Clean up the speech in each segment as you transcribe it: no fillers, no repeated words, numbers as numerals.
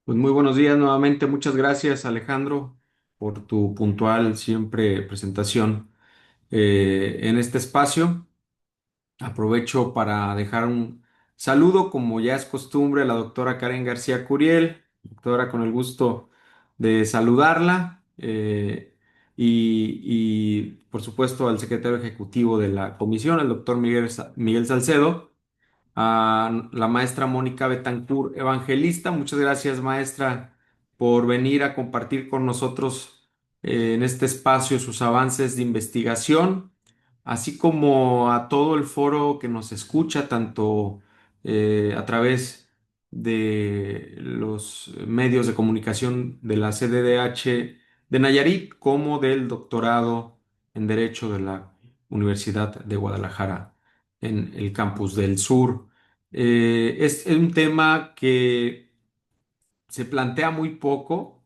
Pues muy buenos días nuevamente. Muchas gracias, Alejandro, por tu puntual siempre presentación en este espacio. Aprovecho para dejar un saludo, como ya es costumbre, a la doctora Karen García Curiel, doctora, con el gusto de saludarla, y, por supuesto al secretario ejecutivo de la comisión, el doctor Miguel Salcedo, a la maestra Mónica Betancourt Evangelista. Muchas gracias, maestra, por venir a compartir con nosotros en este espacio sus avances de investigación, así como a todo el foro que nos escucha, tanto a través de los medios de comunicación de la CDDH de Nayarit, como del doctorado en Derecho de la Universidad de Guadalajara en el campus del sur. Es un tema que se plantea muy poco,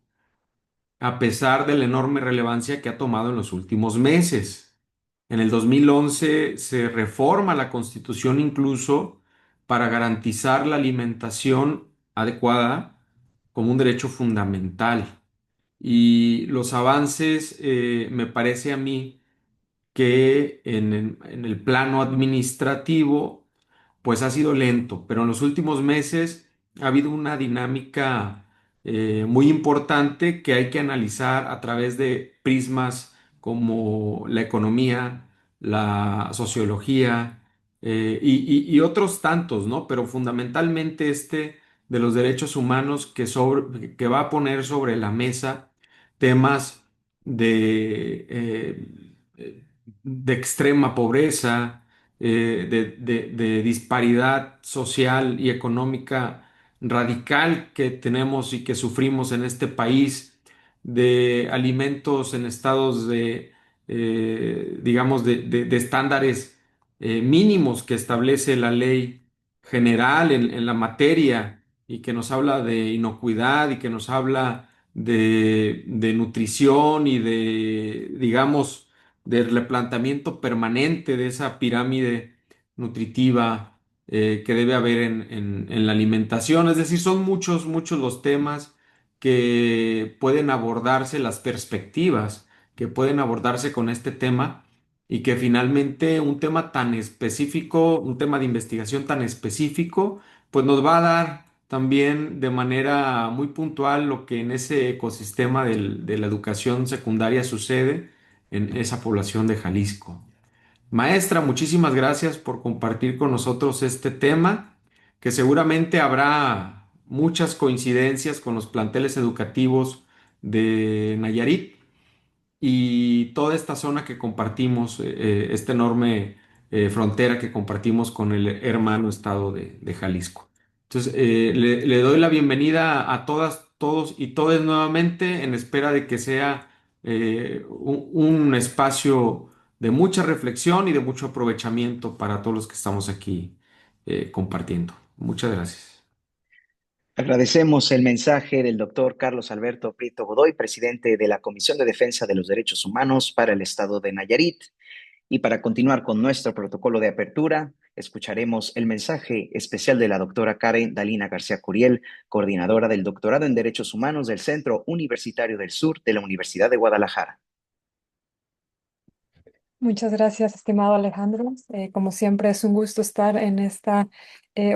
a pesar de la enorme relevancia que ha tomado en los últimos meses. En el 2011 se reforma la Constitución incluso para garantizar la alimentación adecuada como un derecho fundamental. Y los avances, me parece a mí, que en el plano administrativo pues ha sido lento, pero en los últimos meses ha habido una dinámica muy importante que hay que analizar a través de prismas como la economía, la sociología, y otros tantos, ¿no? Pero fundamentalmente este de los derechos humanos que va a poner sobre la mesa temas de extrema pobreza, de disparidad social y económica radical que tenemos y que sufrimos en este país, de alimentos en estados digamos, de estándares mínimos que establece la ley general en la materia, y que nos habla de inocuidad y que nos habla de nutrición y digamos, de replanteamiento permanente de esa pirámide nutritiva que debe haber en la alimentación. Es decir, son muchos, muchos los temas que pueden abordarse, las perspectivas que pueden abordarse con este tema, y que finalmente un tema tan específico, un tema de investigación tan específico, pues nos va a dar también de manera muy puntual lo que en ese ecosistema de la educación secundaria sucede en esa población de Jalisco. Maestra, muchísimas gracias por compartir con nosotros este tema, que seguramente habrá muchas coincidencias con los planteles educativos de Nayarit y toda esta zona que compartimos, esta enorme frontera que compartimos con el hermano estado de Jalisco. Entonces, le doy la bienvenida a todas, todos y todas nuevamente, en espera de que sea un espacio de mucha reflexión y de mucho aprovechamiento para todos los que estamos aquí compartiendo. Muchas gracias. Agradecemos el mensaje del doctor Carlos Alberto Prieto Godoy, presidente de la Comisión de Defensa de los Derechos Humanos para el Estado de Nayarit. Y para continuar con nuestro protocolo de apertura, escucharemos el mensaje especial de la doctora Karen Dalina García Curiel, coordinadora del doctorado en Derechos Humanos del Centro Universitario del Sur de la Universidad de Guadalajara. Muchas gracias, estimado Alejandro. Como siempre, es un gusto estar en esta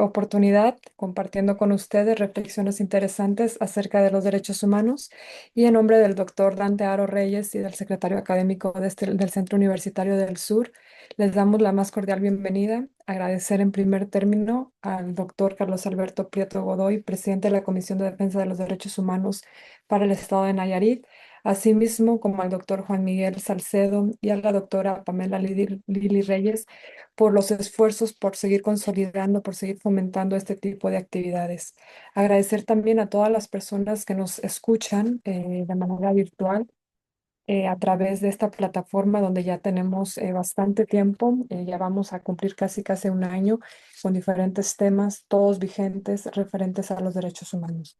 oportunidad compartiendo con ustedes reflexiones interesantes acerca de los derechos humanos. Y en nombre del doctor Dante Aro Reyes y del secretario académico del Centro Universitario del Sur, les damos la más cordial bienvenida. Agradecer en primer término al doctor Carlos Alberto Prieto Godoy, presidente de la Comisión de Defensa de los Derechos Humanos para el Estado de Nayarit, asimismo como al doctor Juan Miguel Salcedo y a la doctora Pamela Lili Reyes, por los esfuerzos por seguir consolidando, por seguir fomentando este tipo de actividades. Agradecer también a todas las personas que nos escuchan de manera virtual a través de esta plataforma donde ya tenemos bastante tiempo. Ya vamos a cumplir casi un año con diferentes temas, todos vigentes referentes a los derechos humanos.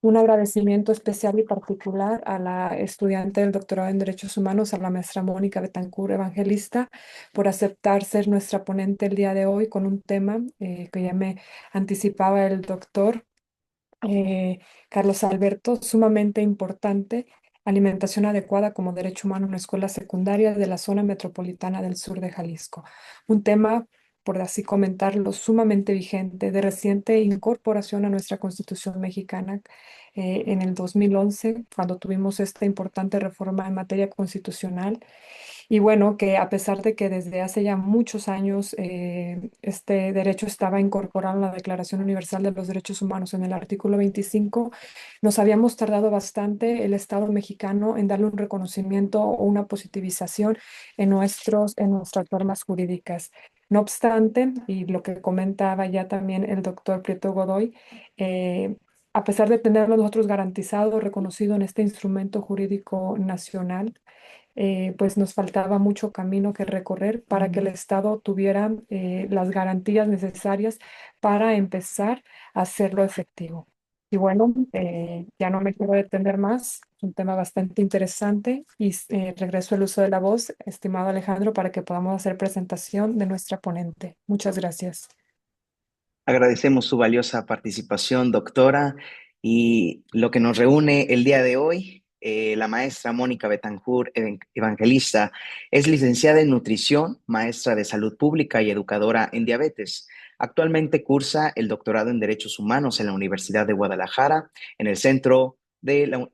Un agradecimiento especial y particular a la estudiante del doctorado en Derechos Humanos, a la maestra Mónica Betancourt Evangelista, por aceptar ser nuestra ponente el día de hoy con un tema que ya me anticipaba el doctor, eh, Carlos Alberto, sumamente importante, alimentación adecuada como derecho humano en la escuela secundaria de la zona metropolitana del sur de Jalisco. Un tema, por así comentarlo, sumamente vigente, de reciente incorporación a nuestra Constitución mexicana en el 2011, cuando tuvimos esta importante reforma en materia constitucional. Y bueno, que a pesar de que desde hace ya muchos años este derecho estaba incorporado en la Declaración Universal de los Derechos Humanos en el artículo 25, nos habíamos tardado bastante el Estado mexicano en darle un reconocimiento o una positivización en nuestras normas jurídicas. No obstante, y lo que comentaba ya también el doctor Prieto Godoy, a pesar de tenerlo nosotros garantizado, reconocido en este instrumento jurídico nacional, pues nos faltaba mucho camino que recorrer para que el Estado tuviera las garantías necesarias para empezar a hacerlo efectivo. Y bueno, ya no me quiero detener más, es un tema bastante interesante y regreso el uso de la voz, estimado Alejandro, para que podamos hacer presentación de nuestra ponente. Muchas gracias. Agradecemos su valiosa participación, doctora, y lo que nos reúne el día de hoy, la maestra Mónica Betancourt Evangelista, es licenciada en nutrición, maestra de salud pública y educadora en diabetes. Actualmente cursa el doctorado en Derechos Humanos en la Universidad de Guadalajara, en el Centro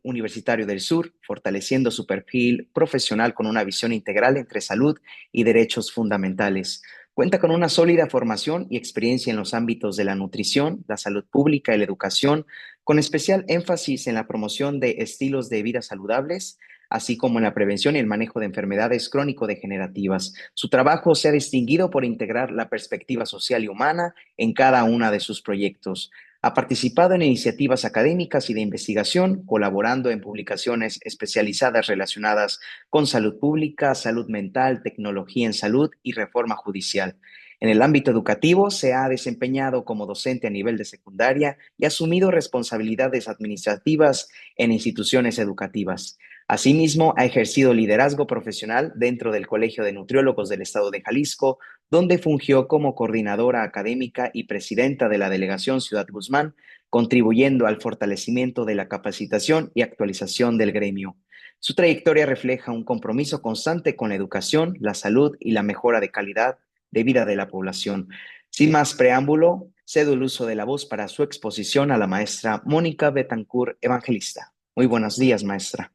Universitario del Sur, fortaleciendo su perfil profesional con una visión integral entre salud y derechos fundamentales. Cuenta con una sólida formación y experiencia en los ámbitos de la nutrición, la salud pública y la educación, con especial énfasis en la promoción de estilos de vida saludables, así como en la prevención y el manejo de enfermedades crónico-degenerativas. Su trabajo se ha distinguido por integrar la perspectiva social y humana en cada uno de sus proyectos. Ha participado en iniciativas académicas y de investigación, colaborando en publicaciones especializadas relacionadas con salud pública, salud mental, tecnología en salud y reforma judicial. En el ámbito educativo, se ha desempeñado como docente a nivel de secundaria y ha asumido responsabilidades administrativas en instituciones educativas. Asimismo, ha ejercido liderazgo profesional dentro del Colegio de Nutriólogos del Estado de Jalisco, donde fungió como coordinadora académica y presidenta de la Delegación Ciudad Guzmán, contribuyendo al fortalecimiento de la capacitación y actualización del gremio. Su trayectoria refleja un compromiso constante con la educación, la salud y la mejora de calidad de vida de la población. Sin más preámbulo, cedo el uso de la voz para su exposición a la maestra Mónica Betancourt Evangelista. Muy buenos días, maestra.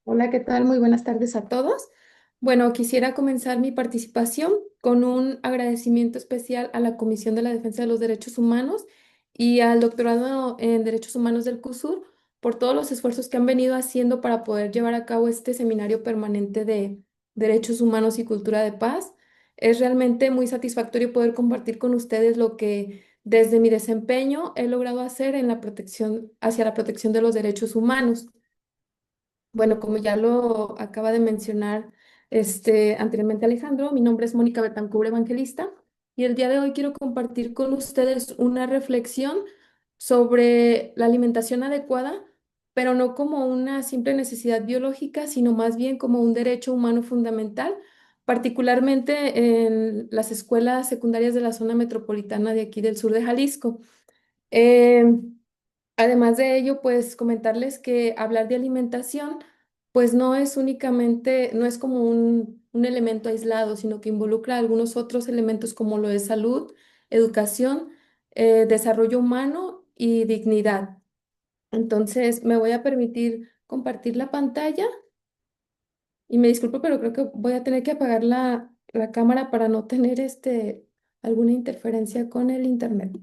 Hola, ¿qué tal? Muy buenas tardes a todos. Bueno, quisiera comenzar mi participación con un agradecimiento especial a la Comisión de la Defensa de los Derechos Humanos y al Doctorado en Derechos Humanos del CUSUR por todos los esfuerzos que han venido haciendo para poder llevar a cabo este seminario permanente de Derechos Humanos y Cultura de Paz. Es realmente muy satisfactorio poder compartir con ustedes lo que desde mi desempeño he logrado hacer en la protección, hacia la protección de los derechos humanos. Bueno, como ya lo acaba de mencionar anteriormente Alejandro, mi nombre es Mónica Betancourt Evangelista y el día de hoy quiero compartir con ustedes una reflexión sobre la alimentación adecuada, pero no como una simple necesidad biológica, sino más bien como un derecho humano fundamental, particularmente en las escuelas secundarias de la zona metropolitana de aquí del sur de Jalisco. Em, Además de ello, pues comentarles que hablar de alimentación, pues no es únicamente, no es como un elemento aislado, sino que involucra algunos otros elementos como lo de salud, educación, desarrollo humano y dignidad. Entonces, me voy a permitir compartir la pantalla y me disculpo, pero creo que voy a tener que apagar la cámara para no tener alguna interferencia con el internet.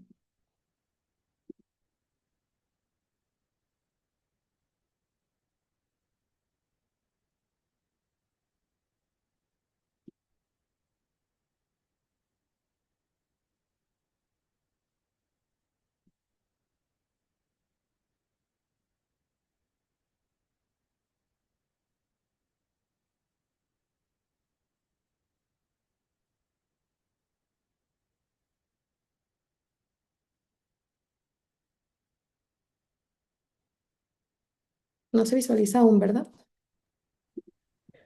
No se visualiza aún, ¿verdad?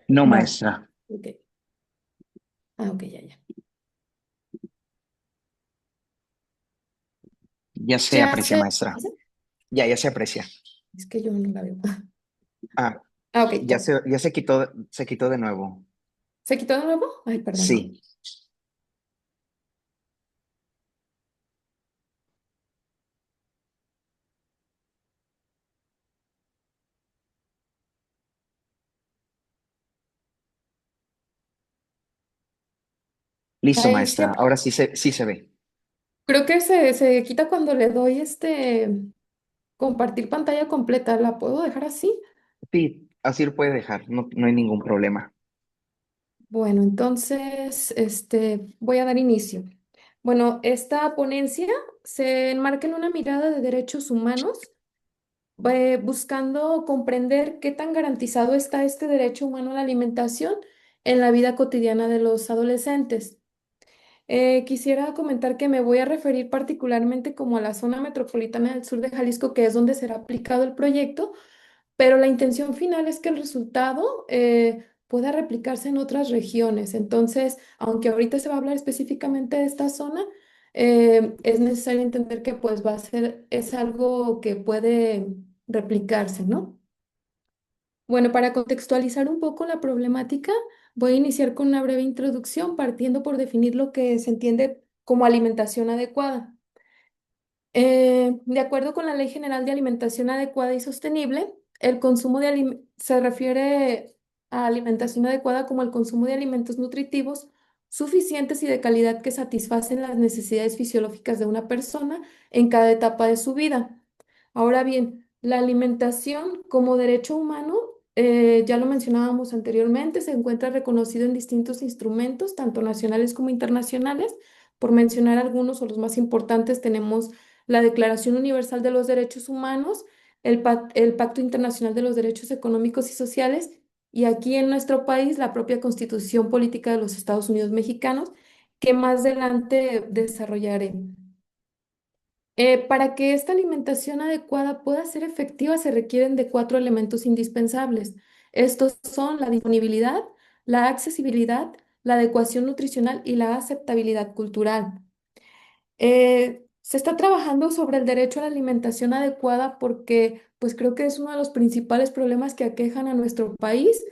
No, No. maestra. Ok. Ah, ok, ya, ya. Ya se Ya aprecia, se... maestra. Ya se aprecia. Es que yo no la veo. Ah, Ah, ok, ya. ya se quitó de nuevo. ¿Se quitó de nuevo? Ay, perdón, ¿no? Sí. Listo, Ahí se... maestra. Ahora sí se ve. Creo que se quita cuando le doy compartir pantalla completa. ¿La puedo dejar así? Sí, así lo puede dejar. No hay ningún problema. Bueno, entonces, voy a dar inicio. Bueno, esta ponencia se enmarca en una mirada de derechos humanos, buscando comprender qué tan garantizado está este derecho humano a la alimentación en la vida cotidiana de los adolescentes. Quisiera comentar que me voy a referir particularmente como a la zona metropolitana del sur de Jalisco, que es donde será aplicado el proyecto, pero la intención final es que el resultado pueda replicarse en otras regiones. Entonces, aunque ahorita se va a hablar específicamente de esta zona, es necesario entender que pues va a ser, es algo que puede replicarse, ¿no? Bueno, para contextualizar un poco la problemática, voy a iniciar con una breve introducción, partiendo por definir lo que se entiende como alimentación adecuada. De acuerdo con la Ley General de Alimentación Adecuada y Sostenible, el consumo se refiere a alimentación adecuada como el consumo de alimentos nutritivos suficientes y de calidad que satisfacen las necesidades fisiológicas de una persona en cada etapa de su vida. Ahora bien, la alimentación como derecho humano, ya lo mencionábamos anteriormente, se encuentra reconocido en distintos instrumentos, tanto nacionales como internacionales. Por mencionar algunos o los más importantes, tenemos la Declaración Universal de los Derechos Humanos, el Pacto Internacional de los Derechos Económicos y Sociales, y aquí en nuestro país la propia Constitución Política de los Estados Unidos Mexicanos, que más adelante desarrollaré. Para que esta alimentación adecuada pueda ser efectiva, se requieren de cuatro elementos indispensables. Estos son la disponibilidad, la accesibilidad, la adecuación nutricional y la aceptabilidad cultural. Se está trabajando sobre el derecho a la alimentación adecuada porque, pues creo que es uno de los principales problemas que aquejan a nuestro país,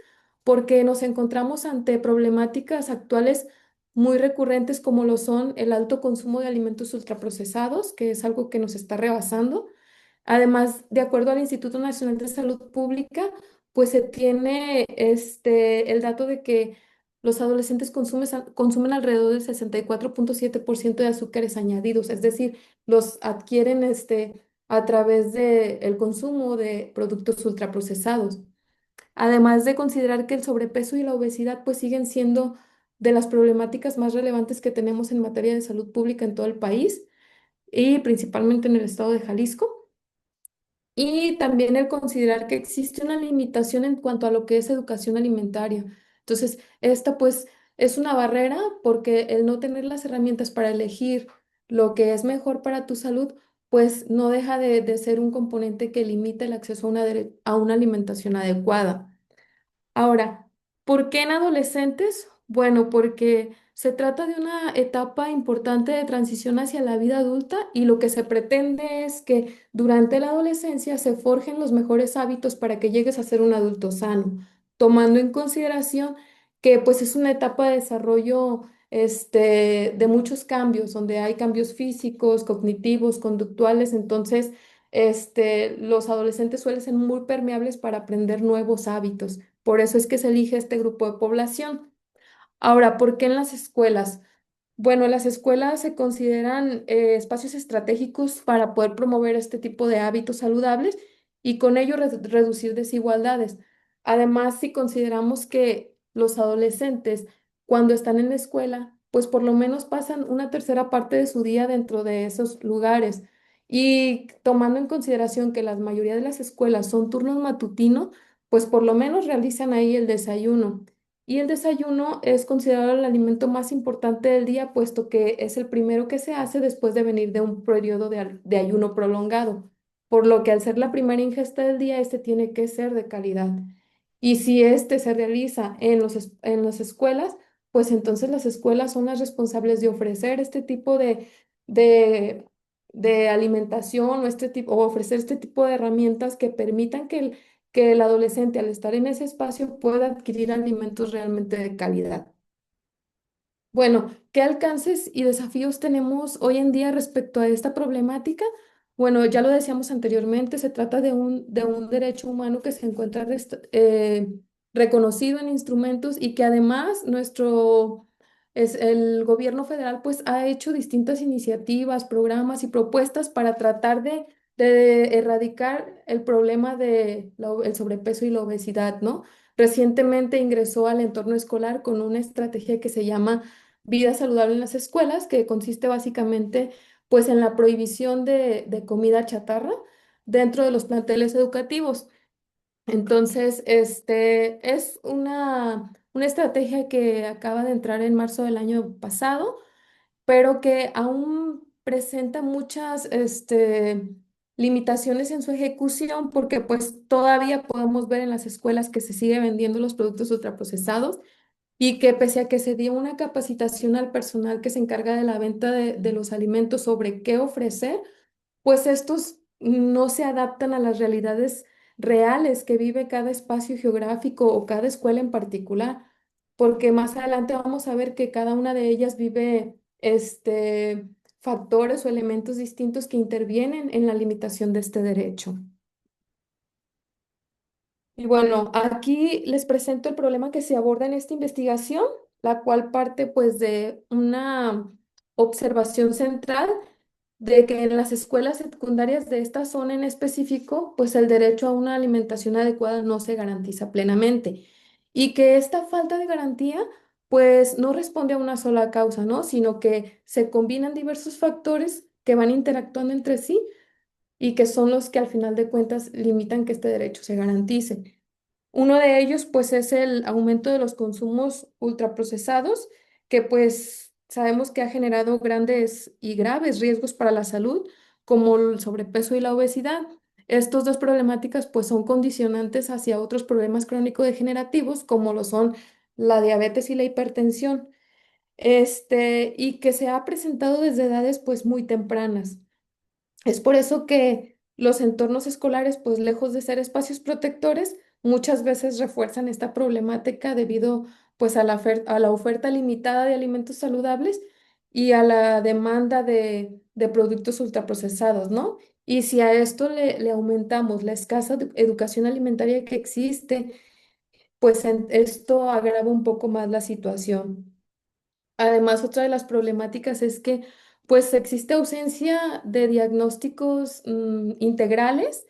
porque nos encontramos ante problemáticas actuales muy recurrentes como lo son el alto consumo de alimentos ultraprocesados, que es algo que nos está rebasando. Además, de acuerdo al Instituto Nacional de Salud Pública, pues se tiene el dato de que los adolescentes consumen alrededor del 64,7% de azúcares añadidos, es decir, los adquieren a través del consumo de productos ultraprocesados. Además de considerar que el sobrepeso y la obesidad pues siguen siendo de las problemáticas más relevantes que tenemos en materia de salud pública en todo el país y principalmente en el estado de Jalisco. Y también el considerar que existe una limitación en cuanto a lo que es educación alimentaria. Entonces, esta pues es una barrera porque el no tener las herramientas para elegir lo que es mejor para tu salud, pues no deja de ser un componente que limita el acceso a a una alimentación adecuada. Ahora, ¿por qué en adolescentes? Bueno, porque se trata de una etapa importante de transición hacia la vida adulta y lo que se pretende es que durante la adolescencia se forjen los mejores hábitos para que llegues a ser un adulto sano, tomando en consideración que pues es una etapa de desarrollo de muchos cambios, donde hay cambios físicos, cognitivos, conductuales, entonces los adolescentes suelen ser muy permeables para aprender nuevos hábitos. Por eso es que se elige este grupo de población. Ahora, ¿por qué en las escuelas? Bueno, las escuelas se consideran espacios estratégicos para poder promover este tipo de hábitos saludables y con ello reducir desigualdades. Además, si consideramos que los adolescentes, cuando están en la escuela, pues por lo menos pasan una tercera parte de su día dentro de esos lugares. Y tomando en consideración que la mayoría de las escuelas son turnos matutinos, pues por lo menos realizan ahí el desayuno. Y el desayuno es considerado el alimento más importante del día, puesto que es el primero que se hace después de venir de un periodo de ayuno prolongado. Por lo que al ser la primera ingesta del día, este tiene que ser de calidad. Y si este se realiza en en las escuelas, pues entonces las escuelas son las responsables de ofrecer este tipo de de alimentación o este tipo, o ofrecer este tipo de herramientas que permitan que el adolescente al estar en ese espacio pueda adquirir alimentos realmente de calidad. Bueno, ¿qué alcances y desafíos tenemos hoy en día respecto a esta problemática? Bueno, ya lo decíamos anteriormente, se trata de un derecho humano que se encuentra reconocido en instrumentos y que además el gobierno federal pues ha hecho distintas iniciativas, programas y propuestas para tratar de erradicar el problema de el sobrepeso y la obesidad, ¿no? Recientemente ingresó al entorno escolar con una estrategia que se llama Vida saludable en las escuelas, que consiste básicamente pues en la prohibición de comida chatarra dentro de los planteles educativos. Entonces, es una estrategia que acaba de entrar en marzo del año pasado, pero que aún presenta muchas limitaciones en su ejecución, porque pues todavía podemos ver en las escuelas que se sigue vendiendo los productos ultraprocesados y que pese a que se dio una capacitación al personal que se encarga de la venta de los alimentos sobre qué ofrecer, pues estos no se adaptan a las realidades reales que vive cada espacio geográfico o cada escuela en particular, porque más adelante vamos a ver que cada una de ellas vive factores o elementos distintos que intervienen en la limitación de este derecho. Y bueno, aquí les presento el problema que se aborda en esta investigación, la cual parte pues de una observación central de que en las escuelas secundarias de esta zona en específico, pues el derecho a una alimentación adecuada no se garantiza plenamente y que esta falta de garantía pues no responde a una sola causa, ¿no? Sino que se combinan diversos factores que van interactuando entre sí y que son los que al final de cuentas limitan que este derecho se garantice. Uno de ellos, pues, es el aumento de los consumos ultraprocesados, que pues sabemos que ha generado grandes y graves riesgos para la salud, como el sobrepeso y la obesidad. Estos dos problemáticas, pues, son condicionantes hacia otros problemas crónico-degenerativos, como lo son la diabetes y la hipertensión, y que se ha presentado desde edades, pues, muy tempranas. Es por eso que los entornos escolares, pues lejos de ser espacios protectores, muchas veces refuerzan esta problemática debido pues a a la oferta limitada de alimentos saludables y a la demanda de productos ultraprocesados, ¿no? Y si a esto le aumentamos la escasa educación alimentaria que existe, pues esto agrava un poco más la situación. Además, otra de las problemáticas es que pues existe ausencia de diagnósticos integrales.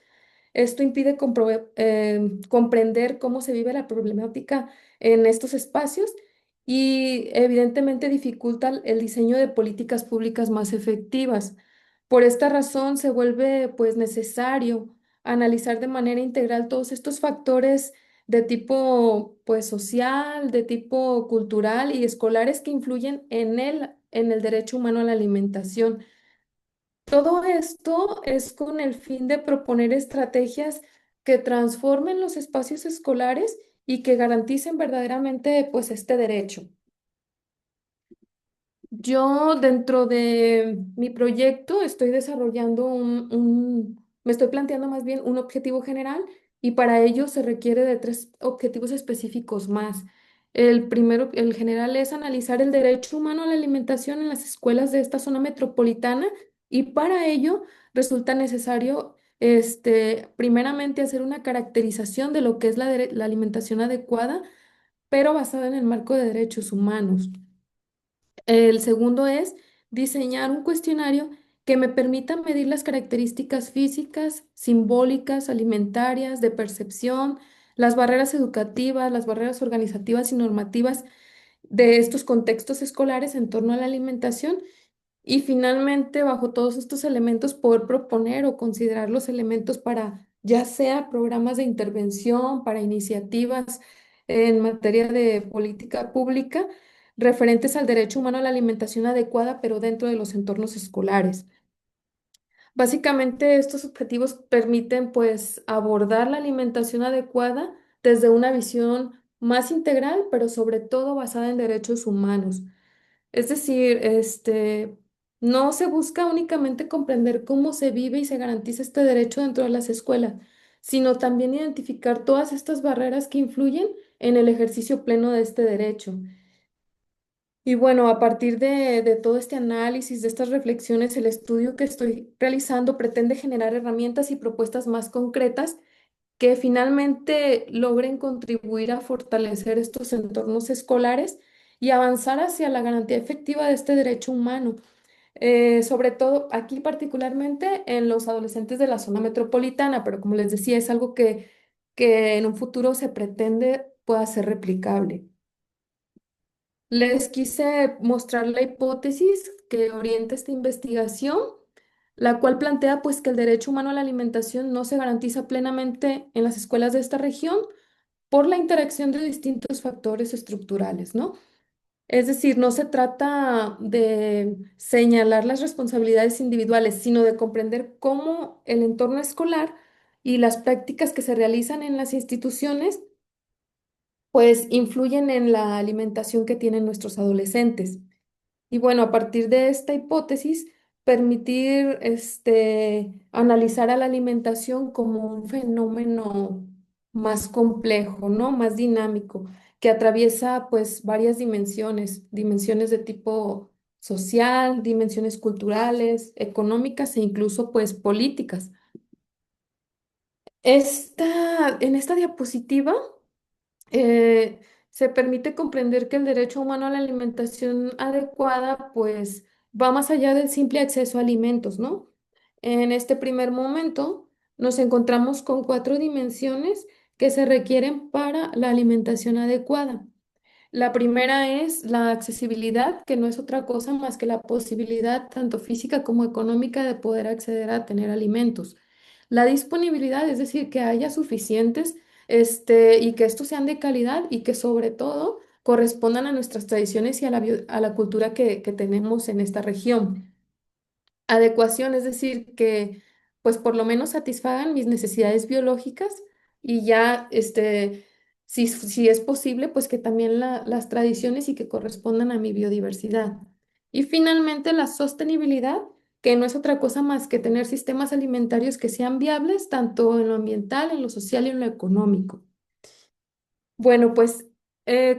Esto impide comprender cómo se vive la problemática en estos espacios y evidentemente dificulta el diseño de políticas públicas más efectivas. Por esta razón se vuelve pues necesario analizar de manera integral todos estos factores de tipo pues social, de tipo cultural y escolares que influyen en el derecho humano a la alimentación. Todo esto es con el fin de proponer estrategias que transformen los espacios escolares y que garanticen verdaderamente pues este derecho. Yo dentro de mi proyecto estoy desarrollando me estoy planteando más bien un objetivo general y para ello se requiere de tres objetivos específicos más. El primero, el general, es analizar el derecho humano a la alimentación en las escuelas de esta zona metropolitana y para ello resulta necesario, primeramente hacer una caracterización de lo que es la alimentación adecuada, pero basada en el marco de derechos humanos. El segundo es diseñar un cuestionario que me permita medir las características físicas, simbólicas, alimentarias, de percepción, las barreras educativas, las barreras organizativas y normativas de estos contextos escolares en torno a la alimentación y finalmente, bajo todos estos elementos, poder proponer o considerar los elementos para ya sea programas de intervención, para iniciativas en materia de política pública referentes al derecho humano a la alimentación adecuada, pero dentro de los entornos escolares. Básicamente, estos objetivos permiten pues abordar la alimentación adecuada desde una visión más integral, pero sobre todo basada en derechos humanos. Es decir, No se busca únicamente comprender cómo se vive y se garantiza este derecho dentro de las escuelas, sino también identificar todas estas barreras que influyen en el ejercicio pleno de este derecho. Y bueno, a partir de todo este análisis, de estas reflexiones, el estudio que estoy realizando pretende generar herramientas y propuestas más concretas que finalmente logren contribuir a fortalecer estos entornos escolares y avanzar hacia la garantía efectiva de este derecho humano, sobre todo aquí particularmente en los adolescentes de la zona metropolitana, pero como les decía, es algo que en un futuro se pretende pueda ser replicable. Les quise mostrar la hipótesis que orienta esta investigación, la cual plantea pues que el derecho humano a la alimentación no se garantiza plenamente en las escuelas de esta región por la interacción de distintos factores estructurales, ¿no? Es decir, no se trata de señalar las responsabilidades individuales, sino de comprender cómo el entorno escolar y las prácticas que se realizan en las instituciones pues influyen en la alimentación que tienen nuestros adolescentes. Y bueno, a partir de esta hipótesis, permitir analizar a la alimentación como un fenómeno más complejo, ¿no? Más dinámico, que atraviesa pues varias dimensiones, dimensiones de tipo social, dimensiones culturales, económicas e incluso pues políticas. En esta diapositiva eh, se permite comprender que el derecho humano a la alimentación adecuada, pues, va más allá del simple acceso a alimentos, ¿no? En este primer momento nos encontramos con cuatro dimensiones que se requieren para la alimentación adecuada. La primera es la accesibilidad, que no es otra cosa más que la posibilidad, tanto física como económica, de poder acceder a tener alimentos. La disponibilidad, es decir, que haya suficientes, y que estos sean de calidad y que sobre todo correspondan a nuestras tradiciones y a a la cultura que tenemos en esta región. Adecuación, es decir, que pues por lo menos satisfagan mis necesidades biológicas y ya, si es posible, pues que también las tradiciones y que correspondan a mi biodiversidad. Y finalmente la sostenibilidad, que no es otra cosa más que tener sistemas alimentarios que sean viables tanto en lo ambiental, en lo social y en lo económico. Bueno, pues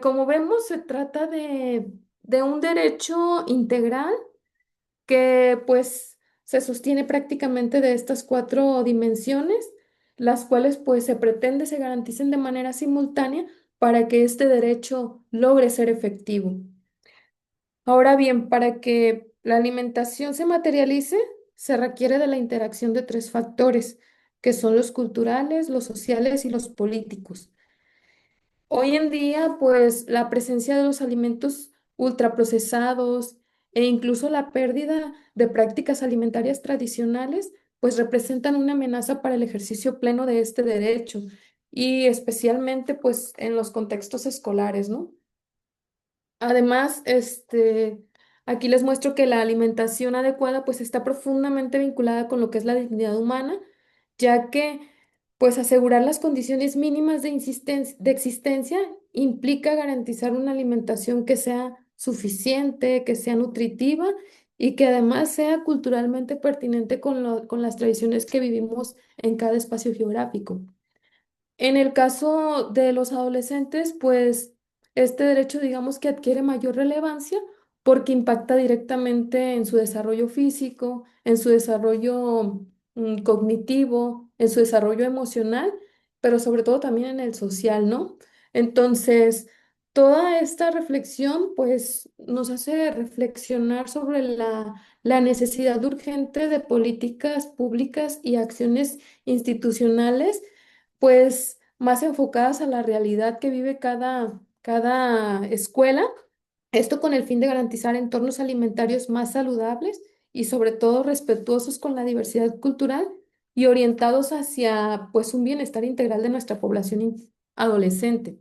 como vemos, se trata de un derecho integral que pues se sostiene prácticamente de estas cuatro dimensiones, las cuales pues se pretende se garanticen de manera simultánea para que este derecho logre ser efectivo. Ahora bien, para que la alimentación se materialice, se requiere de la interacción de tres factores, que son los culturales, los sociales y los políticos. Hoy en día, pues la presencia de los alimentos ultraprocesados e incluso la pérdida de prácticas alimentarias tradicionales, pues representan una amenaza para el ejercicio pleno de este derecho y especialmente pues en los contextos escolares, ¿no? Además, aquí les muestro que la alimentación adecuada pues está profundamente vinculada con lo que es la dignidad humana, ya que pues asegurar las condiciones mínimas de existencia implica garantizar una alimentación que sea suficiente, que sea nutritiva y que además sea culturalmente pertinente con las tradiciones que vivimos en cada espacio geográfico. En el caso de los adolescentes, pues este derecho digamos que adquiere mayor relevancia porque impacta directamente en su desarrollo físico, en su desarrollo cognitivo, en su desarrollo emocional, pero sobre todo también en el social, ¿no? Entonces, toda esta reflexión pues nos hace reflexionar sobre la necesidad urgente de políticas públicas y acciones institucionales pues más enfocadas a la realidad que vive cada escuela, esto con el fin de garantizar entornos alimentarios más saludables y sobre todo respetuosos con la diversidad cultural y orientados hacia pues un bienestar integral de nuestra población adolescente.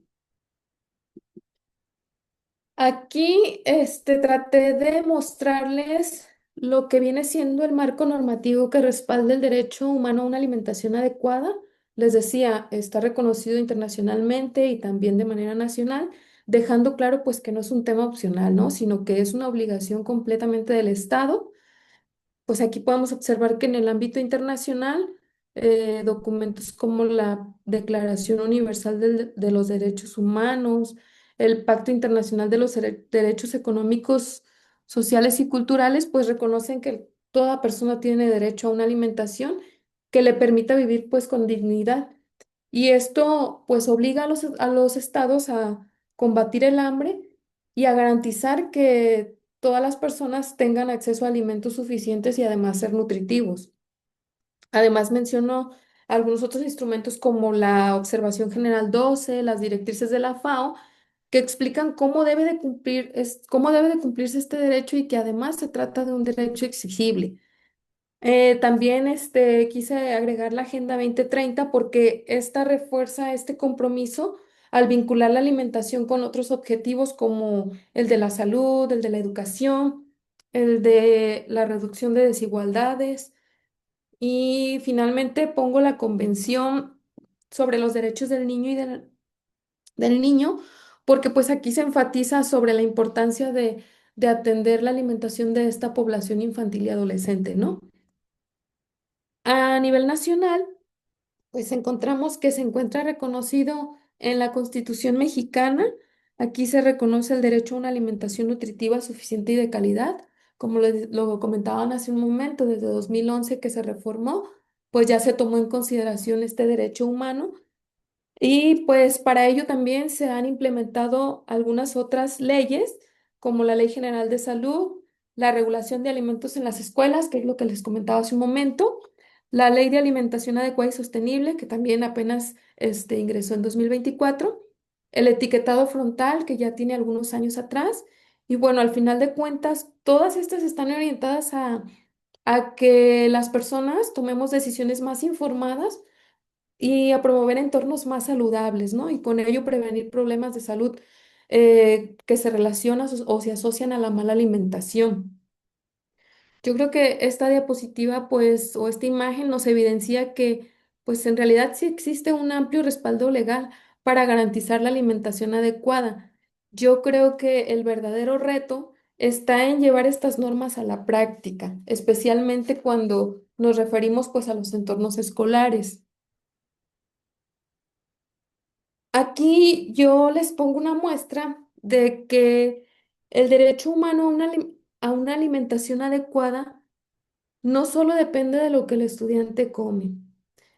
Aquí traté de mostrarles lo que viene siendo el marco normativo que respalda el derecho humano a una alimentación adecuada. Les decía, está reconocido internacionalmente y también de manera nacional, dejando claro pues que no es un tema opcional, ¿no? Sino que es una obligación completamente del Estado pues aquí podemos observar que en el ámbito internacional, documentos como la Declaración Universal de los Derechos Humanos, el Pacto Internacional de los Derechos Económicos, Sociales y Culturales, pues reconocen que toda persona tiene derecho a una alimentación que le permita vivir pues con dignidad. Y esto pues obliga a los estados a combatir el hambre y a garantizar que todas las personas tengan acceso a alimentos suficientes y además ser nutritivos. Además mencionó algunos otros instrumentos como la Observación General 12, las directrices de la FAO, que explican cómo debe de cómo debe de cumplirse este derecho y que además se trata de un derecho exigible. También quise agregar la Agenda 2030 porque esta refuerza este compromiso al vincular la alimentación con otros objetivos como el de la salud, el de la educación, el de la reducción de desigualdades y finalmente pongo la Convención sobre los Derechos del Niño y del Niño porque pues aquí se enfatiza sobre la importancia de atender la alimentación de esta población infantil y adolescente, ¿no? A nivel nacional, pues encontramos que se encuentra reconocido en la Constitución mexicana. Aquí se reconoce el derecho a una alimentación nutritiva suficiente y de calidad. Como lo comentaban hace un momento, desde 2011 que se reformó, pues ya se tomó en consideración este derecho humano y pues para ello también se han implementado algunas otras leyes, como la Ley General de Salud, la regulación de alimentos en las escuelas, que es lo que les comentaba hace un momento, la Ley de Alimentación Adecuada y Sostenible, que también apenas ingresó en 2024, el etiquetado frontal, que ya tiene algunos años atrás, y bueno, al final de cuentas, todas estas están orientadas a que las personas tomemos decisiones más informadas y a promover entornos más saludables, ¿no? Y con ello prevenir problemas de salud que se relacionan o se asocian a la mala alimentación. Yo creo que esta diapositiva, pues, o esta imagen nos evidencia que, pues, en realidad sí existe un amplio respaldo legal para garantizar la alimentación adecuada. Yo creo que el verdadero reto está en llevar estas normas a la práctica, especialmente cuando nos referimos, pues, a los entornos escolares. Aquí yo les pongo una muestra de que el derecho humano a una alimentación adecuada no solo depende de lo que el estudiante come,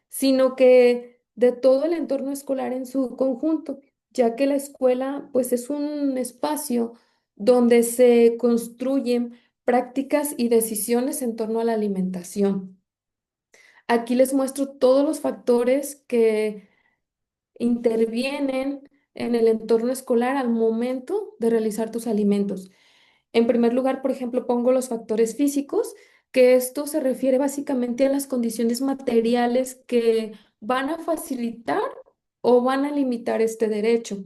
sino que de todo el entorno escolar en su conjunto, ya que la escuela pues es un espacio donde se construyen prácticas y decisiones en torno a la alimentación. Aquí les muestro todos los factores que intervienen en el entorno escolar al momento de realizar tus alimentos. En primer lugar, por ejemplo, pongo los factores físicos, que esto se refiere básicamente a las condiciones materiales que van a facilitar o van a limitar este derecho.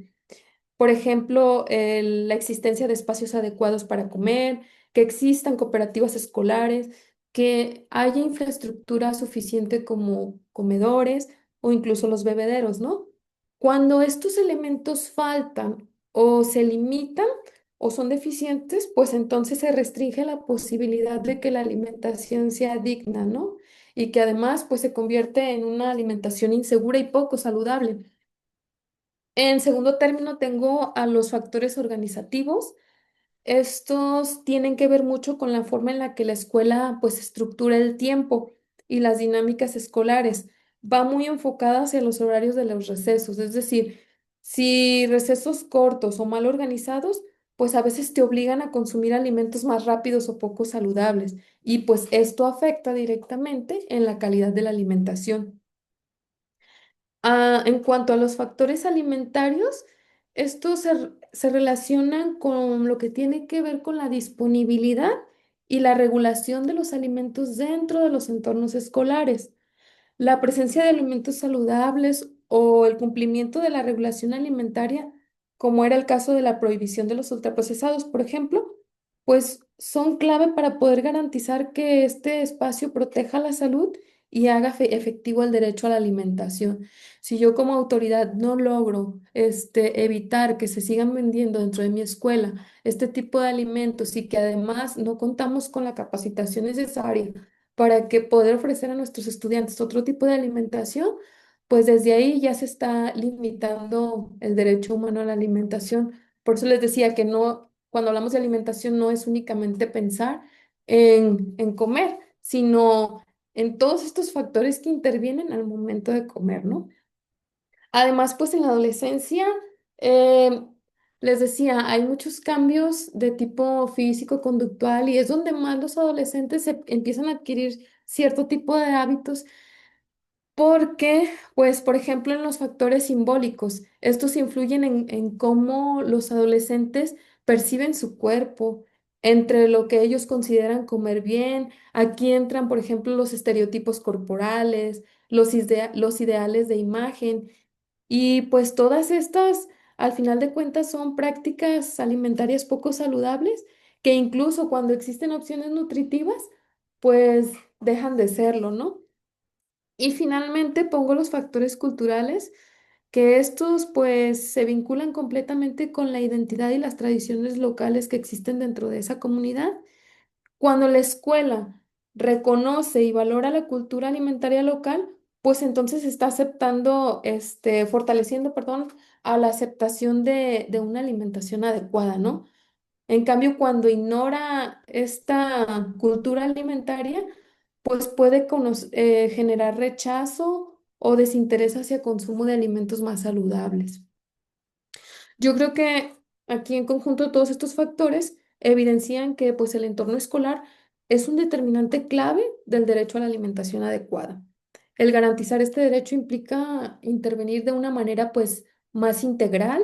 Por ejemplo, la existencia de espacios adecuados para comer, que existan cooperativas escolares, que haya infraestructura suficiente como comedores o incluso los bebederos, ¿no? Cuando estos elementos faltan o se limitan o son deficientes, pues entonces se restringe la posibilidad de que la alimentación sea digna, ¿no? Y que además pues se convierte en una alimentación insegura y poco saludable. En segundo término, tengo a los factores organizativos. Estos tienen que ver mucho con la forma en la que la escuela pues estructura el tiempo y las dinámicas escolares. Va muy enfocada hacia los horarios de los recesos, es decir, si recesos cortos o mal organizados, pues a veces te obligan a consumir alimentos más rápidos o poco saludables y pues esto afecta directamente en la calidad de la alimentación. En cuanto a los factores alimentarios, estos se relacionan con lo que tiene que ver con la disponibilidad y la regulación de los alimentos dentro de los entornos escolares. La presencia de alimentos saludables o el cumplimiento de la regulación alimentaria, como era el caso de la prohibición de los ultraprocesados, por ejemplo, pues son clave para poder garantizar que este espacio proteja la salud y haga efectivo el derecho a la alimentación. Si yo como autoridad no logro evitar que se sigan vendiendo dentro de mi escuela este tipo de alimentos y que además no contamos con la capacitación necesaria para que poder ofrecer a nuestros estudiantes otro tipo de alimentación, pues desde ahí ya se está limitando el derecho humano a la alimentación. Por eso les decía que no, cuando hablamos de alimentación no es únicamente pensar en comer, sino en todos estos factores que intervienen al momento de comer, ¿no? Además, pues en la adolescencia, eh, les decía, hay muchos cambios de tipo físico-conductual y es donde más los adolescentes se empiezan a adquirir cierto tipo de hábitos porque, pues, por ejemplo, en los factores simbólicos, estos influyen en cómo los adolescentes perciben su cuerpo, entre lo que ellos consideran comer bien. Aquí entran, por ejemplo, los estereotipos corporales, los ideales de imagen. Y pues todas estas, al final de cuentas, son prácticas alimentarias poco saludables que incluso cuando existen opciones nutritivas, pues dejan de serlo, ¿no? Y finalmente pongo los factores culturales, que estos pues se vinculan completamente con la identidad y las tradiciones locales que existen dentro de esa comunidad. Cuando la escuela reconoce y valora la cultura alimentaria local, pues entonces está fortaleciendo, perdón, a la aceptación de una alimentación adecuada, ¿no? En cambio, cuando ignora esta cultura alimentaria, pues puede generar rechazo o desinterés hacia consumo de alimentos más saludables. Yo creo que aquí en conjunto todos estos factores evidencian que pues el entorno escolar es un determinante clave del derecho a la alimentación adecuada. El garantizar este derecho implica intervenir de una manera pues más integral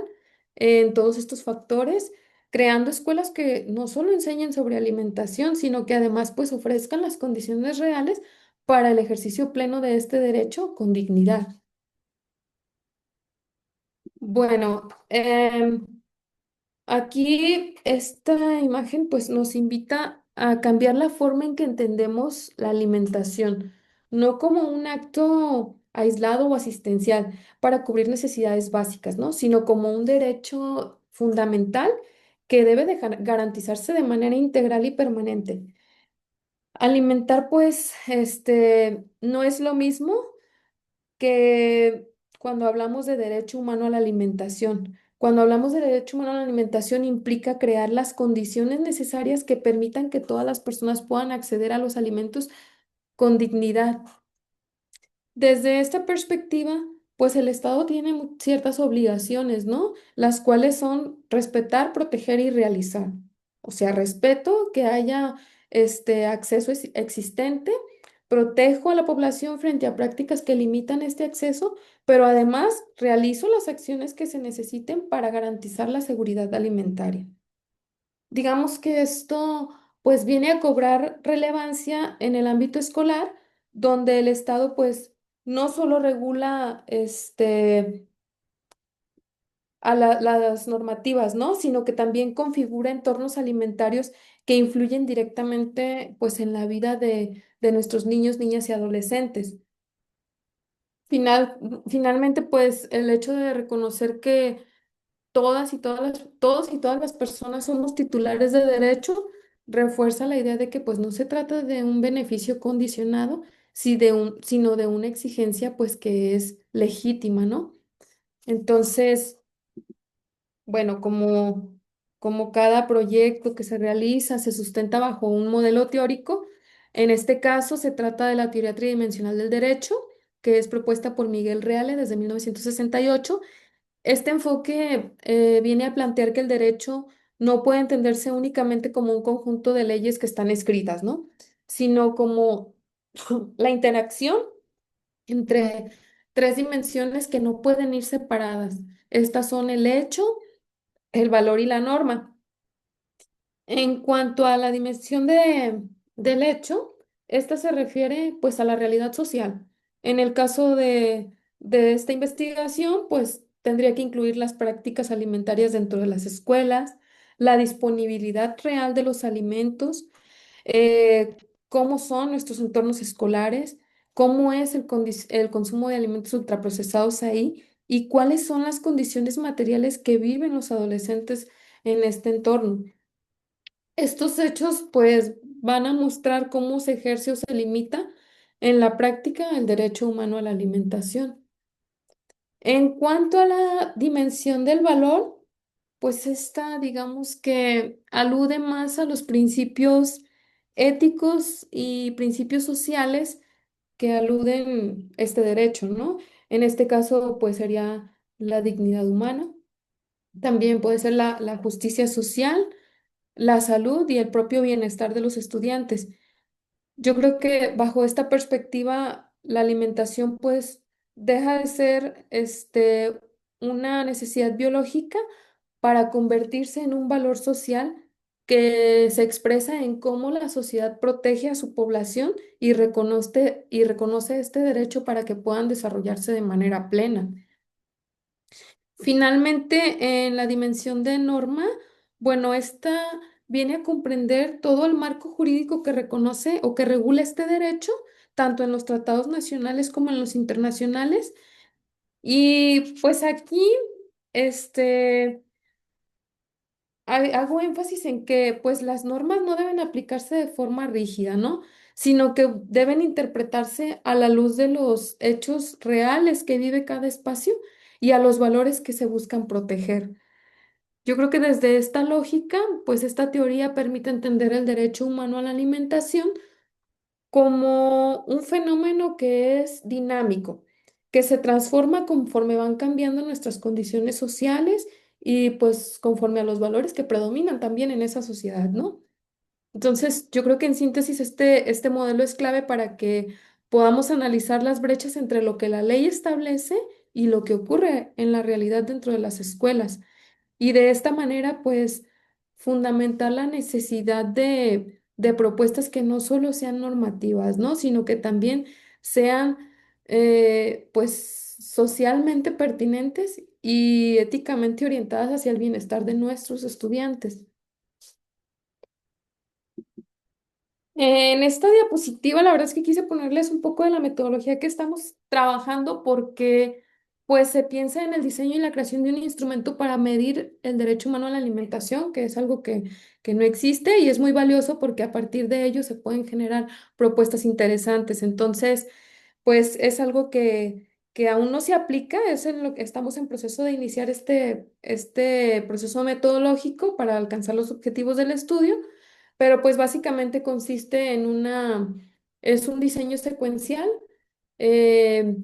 en todos estos factores, creando escuelas que no solo enseñen sobre alimentación, sino que además pues ofrezcan las condiciones reales para el ejercicio pleno de este derecho con dignidad. Bueno, aquí esta imagen pues nos invita a cambiar la forma en que entendemos la alimentación, no como un acto aislado o asistencial para cubrir necesidades básicas, ¿no? Sino como un derecho fundamental que debe garantizarse de manera integral y permanente. Alimentar pues no es lo mismo que cuando hablamos de derecho humano a la alimentación. Cuando hablamos de derecho humano a la alimentación implica crear las condiciones necesarias que permitan que todas las personas puedan acceder a los alimentos con dignidad. Desde esta perspectiva, pues el Estado tiene ciertas obligaciones, ¿no? Las cuales son respetar, proteger y realizar. O sea, respeto que haya este acceso existente, protejo a la población frente a prácticas que limitan este acceso, pero además realizo las acciones que se necesiten para garantizar la seguridad alimentaria. Digamos que esto pues viene a cobrar relevancia en el ámbito escolar, donde el Estado pues no solo regula a las normativas, ¿no? Sino que también configura entornos alimentarios que influyen directamente pues en la vida de nuestros niños, niñas y adolescentes. Finalmente, pues el hecho de reconocer que todos y todas las personas somos titulares de derecho, refuerza la idea de que pues no se trata de un beneficio condicionado, sino de una exigencia pues que es legítima, ¿no? Entonces, bueno, como cada proyecto que se realiza se sustenta bajo un modelo teórico, en este caso se trata de la teoría tridimensional del derecho, que es propuesta por Miguel Reale desde 1968. Este enfoque viene a plantear que el derecho no puede entenderse únicamente como un conjunto de leyes que están escritas, ¿no? Sino como la interacción entre tres dimensiones que no pueden ir separadas. Estas son el hecho, el valor y la norma. En cuanto a la dimensión del hecho, esta se refiere pues a la realidad social. En el caso de esta investigación, pues tendría que incluir las prácticas alimentarias dentro de las escuelas, la disponibilidad real de los alimentos, cómo son nuestros entornos escolares, cómo es el consumo de alimentos ultraprocesados ahí y cuáles son las condiciones materiales que viven los adolescentes en este entorno. Estos hechos pues van a mostrar cómo se ejerce o se limita en la práctica el derecho humano a la alimentación. En cuanto a la dimensión del valor, pues esta, digamos que alude más a los principios éticos y principios sociales que aluden este derecho, ¿no? En este caso, pues sería la dignidad humana, también puede ser la justicia social, la salud y el propio bienestar de los estudiantes. Yo creo que bajo esta perspectiva, la alimentación pues deja de ser una necesidad biológica para convertirse en un valor social que se expresa en cómo la sociedad protege a su población y reconoce este derecho para que puedan desarrollarse de manera plena. Finalmente, en la dimensión de norma, bueno, esta viene a comprender todo el marco jurídico que reconoce o que regula este derecho, tanto en los tratados nacionales como en los internacionales. Y pues aquí, este, hago énfasis en que pues las normas no deben aplicarse de forma rígida, ¿no? Sino que deben interpretarse a la luz de los hechos reales que vive cada espacio y a los valores que se buscan proteger. Yo creo que desde esta lógica, pues esta teoría permite entender el derecho humano a la alimentación como un fenómeno que es dinámico, que se transforma conforme van cambiando nuestras condiciones sociales y pues conforme a los valores que predominan también en esa sociedad, ¿no? Entonces, yo creo que en síntesis este modelo es clave para que podamos analizar las brechas entre lo que la ley establece y lo que ocurre en la realidad dentro de las escuelas. Y de esta manera, pues, fundamentar la necesidad de propuestas que no solo sean normativas, ¿no? Sino que también sean, pues, socialmente pertinentes y éticamente orientadas hacia el bienestar de nuestros estudiantes. En esta diapositiva, la verdad es que quise ponerles un poco de la metodología que estamos trabajando porque pues se piensa en el diseño y la creación de un instrumento para medir el derecho humano a la alimentación, que es algo que no existe y es muy valioso porque a partir de ello se pueden generar propuestas interesantes. Entonces, pues es algo que aún no se aplica, es en lo que estamos en proceso de iniciar este proceso metodológico para alcanzar los objetivos del estudio, pero pues básicamente consiste en es un diseño secuencial, eh,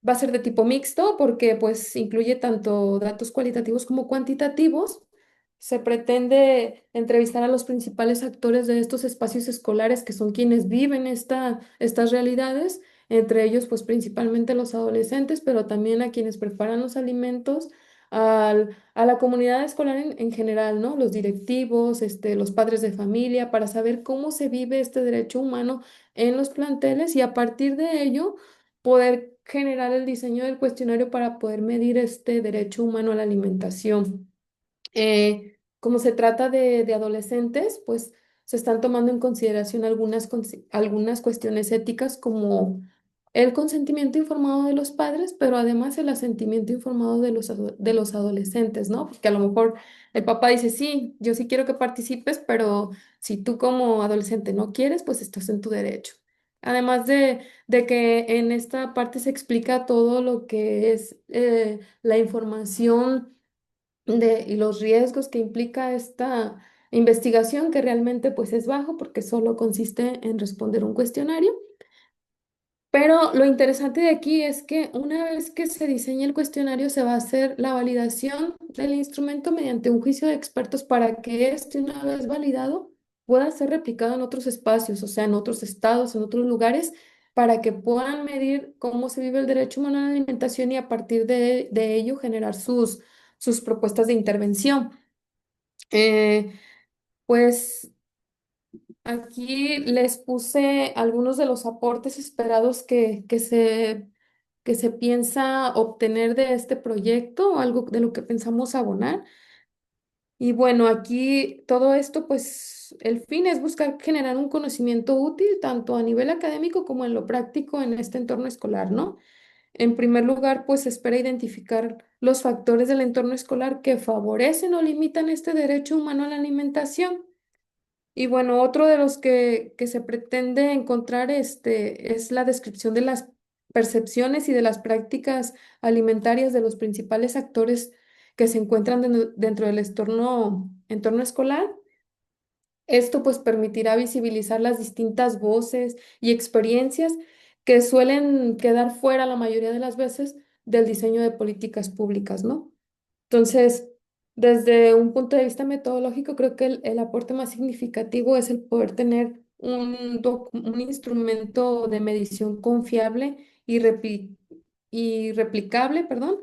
va a ser de tipo mixto porque pues incluye tanto datos cualitativos como cuantitativos. Se pretende entrevistar a los principales actores de estos espacios escolares que son quienes viven estas realidades, entre ellos pues principalmente los adolescentes, pero también a quienes preparan los alimentos, a la comunidad escolar en general, ¿no? Los directivos, los padres de familia, para saber cómo se vive este derecho humano en los planteles y a partir de ello poder generar el diseño del cuestionario para poder medir este derecho humano a la alimentación. Como se trata de adolescentes, pues se están tomando en consideración algunas cuestiones éticas como el consentimiento informado de los padres, pero además el asentimiento informado de los adolescentes, ¿no? Porque a lo mejor el papá dice, sí, yo sí quiero que participes, pero si tú como adolescente no quieres, pues estás en tu derecho. Además de que en esta parte se explica todo lo que es la información y los riesgos que implica esta investigación, que realmente pues es bajo porque solo consiste en responder un cuestionario. Pero lo interesante de aquí es que una vez que se diseña el cuestionario, se va a hacer la validación del instrumento mediante un juicio de expertos para que una vez validado, pueda ser replicado en otros espacios, o sea, en otros estados, en otros lugares, para que puedan medir cómo se vive el derecho humano a la alimentación y a partir de ello generar sus propuestas de intervención. Eh, pues aquí les puse algunos de los aportes esperados que se piensa obtener de este proyecto, o algo de lo que pensamos abonar. Y bueno, aquí todo esto, pues el fin es buscar generar un conocimiento útil tanto a nivel académico como en lo práctico en este entorno escolar, ¿no? En primer lugar, pues se espera identificar los factores del entorno escolar que favorecen o limitan este derecho humano a la alimentación. Y bueno, otro de los que se pretende encontrar es la descripción de las percepciones y de las prácticas alimentarias de los principales actores que se encuentran dentro del entorno escolar. Esto pues permitirá visibilizar las distintas voces y experiencias que suelen quedar fuera la mayoría de las veces del diseño de políticas públicas, ¿no? Entonces, desde un punto de vista metodológico, creo que el aporte más significativo es el poder tener un instrumento de medición confiable y replicable, perdón,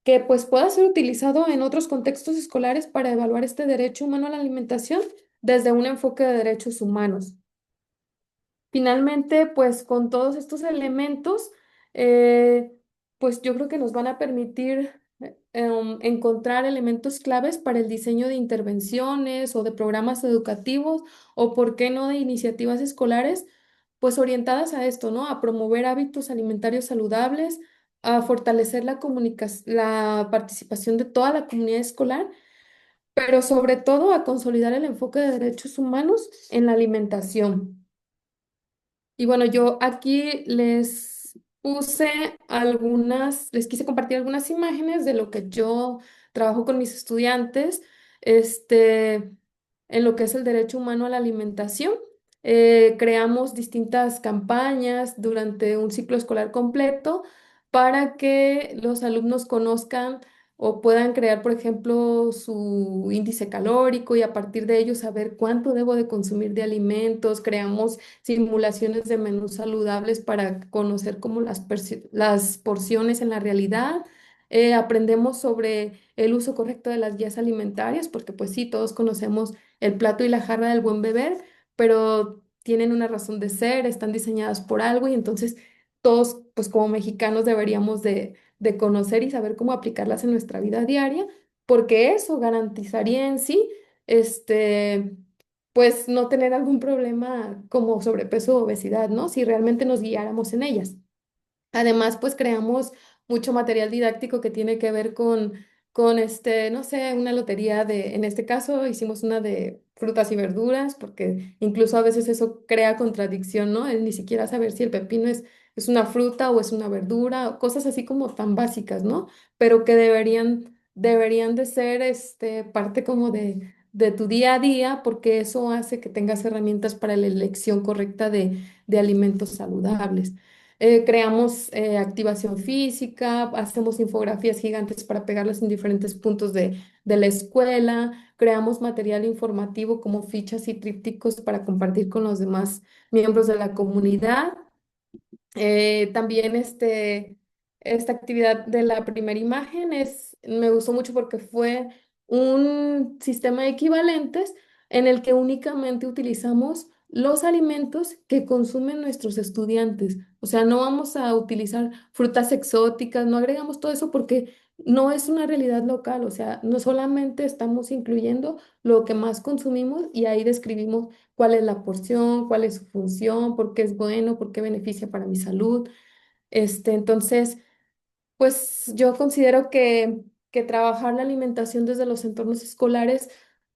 que pues pueda ser utilizado en otros contextos escolares para evaluar este derecho humano a la alimentación desde un enfoque de derechos humanos. Finalmente, pues con todos estos elementos, eh, pues yo creo que nos van a permitir encontrar elementos claves para el diseño de intervenciones o de programas educativos o, por qué no, de iniciativas escolares, pues orientadas a esto, ¿no? A promover hábitos alimentarios saludables, a fortalecer la participación de toda la comunidad escolar, pero sobre todo a consolidar el enfoque de derechos humanos en la alimentación. Y bueno, yo aquí les quise compartir algunas imágenes de lo que yo trabajo con mis estudiantes, este, en lo que es el derecho humano a la alimentación. Creamos distintas campañas durante un ciclo escolar completo para que los alumnos conozcan o puedan crear, por ejemplo, su índice calórico y a partir de ello saber cuánto debo de consumir de alimentos. Creamos simulaciones de menús saludables para conocer cómo las porciones en la realidad. Aprendemos sobre el uso correcto de las guías alimentarias, porque pues sí, todos conocemos el plato y la jarra del buen beber, pero tienen una razón de ser, están diseñadas por algo y entonces todos, pues como mexicanos, deberíamos de conocer y saber cómo aplicarlas en nuestra vida diaria, porque eso garantizaría en sí, este pues no tener algún problema como sobrepeso o obesidad, ¿no? Si realmente nos guiáramos en ellas. Además, pues creamos mucho material didáctico que tiene que ver con no sé, una lotería en este caso hicimos una de frutas y verduras, porque incluso a veces eso crea contradicción, ¿no? El ni siquiera saber si el pepino es una fruta o es una verdura, o cosas así como tan básicas, ¿no? Pero que deberían de ser parte como de tu día a día, porque eso hace que tengas herramientas para la elección correcta de alimentos saludables. Creamos activación física, hacemos infografías gigantes para pegarlas en diferentes puntos de la escuela, creamos material informativo como fichas y trípticos para compartir con los demás miembros de la comunidad. También esta actividad de la primera imagen me gustó mucho porque fue un sistema de equivalentes en el que únicamente utilizamos los alimentos que consumen nuestros estudiantes. O sea, no vamos a utilizar frutas exóticas, no agregamos todo eso porque no es una realidad local. O sea, no solamente estamos incluyendo lo que más consumimos y ahí describimos cuál es la porción, cuál es su función, por qué es bueno, por qué beneficia para mi salud. Entonces, pues yo considero que trabajar la alimentación desde los entornos escolares,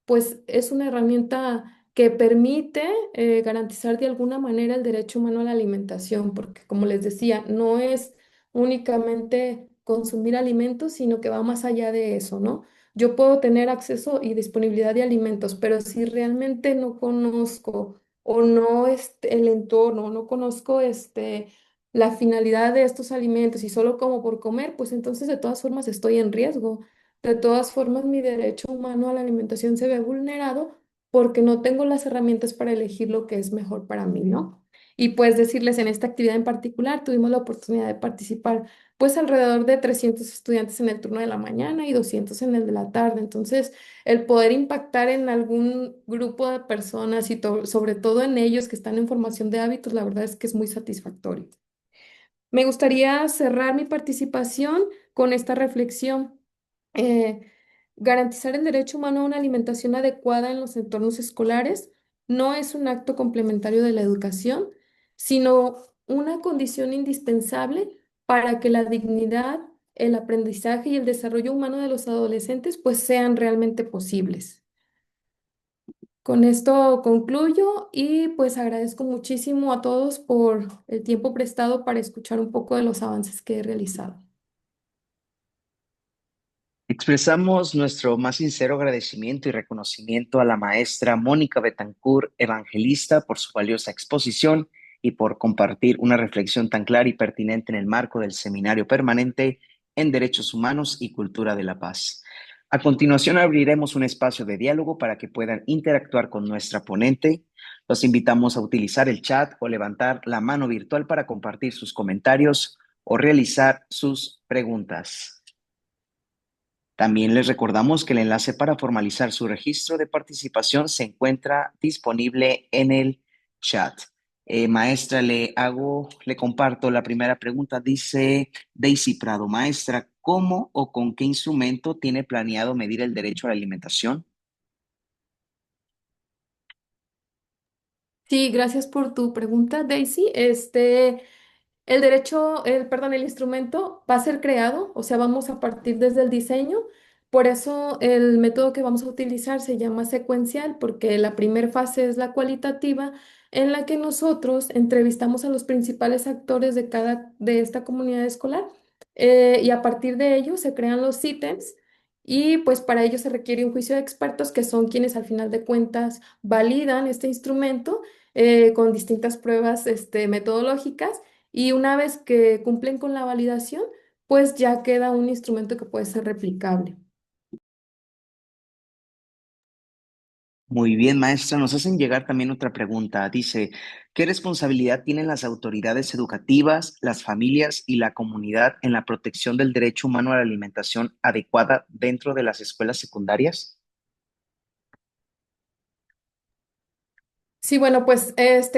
pues es una herramienta que permite garantizar de alguna manera el derecho humano a la alimentación, porque como les decía, no es únicamente consumir alimentos, sino que va más allá de eso, ¿no? Yo puedo tener acceso y disponibilidad de alimentos, pero si realmente no conozco o no el entorno, no conozco la finalidad de estos alimentos y solo como por comer, pues entonces de todas formas estoy en riesgo. De todas formas, mi derecho humano a la alimentación se ve vulnerado porque no tengo las herramientas para elegir lo que es mejor para mí, ¿no? Y pues decirles, en esta actividad en particular tuvimos la oportunidad de participar pues alrededor de 300 estudiantes en el turno de la mañana y 200 en el de la tarde. Entonces, el poder impactar en algún grupo de personas y sobre todo en ellos que están en formación de hábitos, la verdad es que es muy satisfactorio. Me gustaría cerrar mi participación con esta reflexión. Eh, garantizar el derecho humano a una alimentación adecuada en los entornos escolares no es un acto complementario de la educación, sino una condición indispensable para que la dignidad, el aprendizaje y el desarrollo humano de los adolescentes pues sean realmente posibles. Con esto concluyo y pues agradezco muchísimo a todos por el tiempo prestado para escuchar un poco de los avances que he realizado. Expresamos nuestro más sincero agradecimiento y reconocimiento a la maestra Mónica Betancourt Evangelista por su valiosa exposición y por compartir una reflexión tan clara y pertinente en el marco del Seminario Permanente en Derechos Humanos y Cultura de la Paz. A continuación abriremos un espacio de diálogo para que puedan interactuar con nuestra ponente. Los invitamos a utilizar el chat o levantar la mano virtual para compartir sus comentarios o realizar sus preguntas. También les recordamos que el enlace para formalizar su registro de participación se encuentra disponible en el chat. Maestra, le comparto la primera pregunta. Dice Daisy Prado, maestra, ¿cómo o con qué instrumento tiene planeado medir el derecho a la alimentación? Sí, gracias por tu pregunta, Daisy. Perdón, el instrumento va a ser creado, o sea, vamos a partir desde el diseño. Por eso el método que vamos a utilizar se llama secuencial, porque la primera fase es la cualitativa, en la que nosotros entrevistamos a los principales actores de esta comunidad escolar, y a partir de ello se crean los ítems. Y pues para ello se requiere un juicio de expertos que son quienes al final de cuentas validan este instrumento con distintas pruebas metodológicas, y una vez que cumplen con la validación, pues ya queda un instrumento que puede ser replicable. Muy bien, maestra. Nos hacen llegar también otra pregunta. Dice, ¿qué responsabilidad tienen las autoridades educativas, las familias y la comunidad en la protección del derecho humano a la alimentación adecuada dentro de las escuelas secundarias? Sí, bueno, pues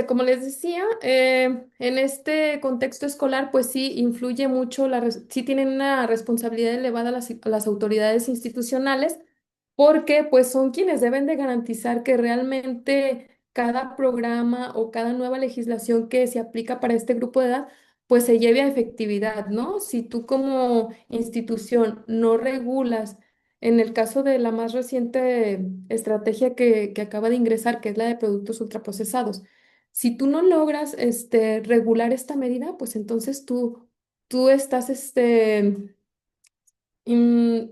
como les decía, en este contexto escolar, pues sí influye mucho, sí tienen una responsabilidad elevada las autoridades institucionales, porque pues son quienes deben de garantizar que realmente cada programa o cada nueva legislación que se aplica para este grupo de edad, pues se lleve a efectividad, ¿no? Si tú como institución no regulas, en el caso de la más reciente estrategia que acaba de ingresar, que es la de productos ultraprocesados, si tú no logras regular esta medida, pues entonces tú estás mm,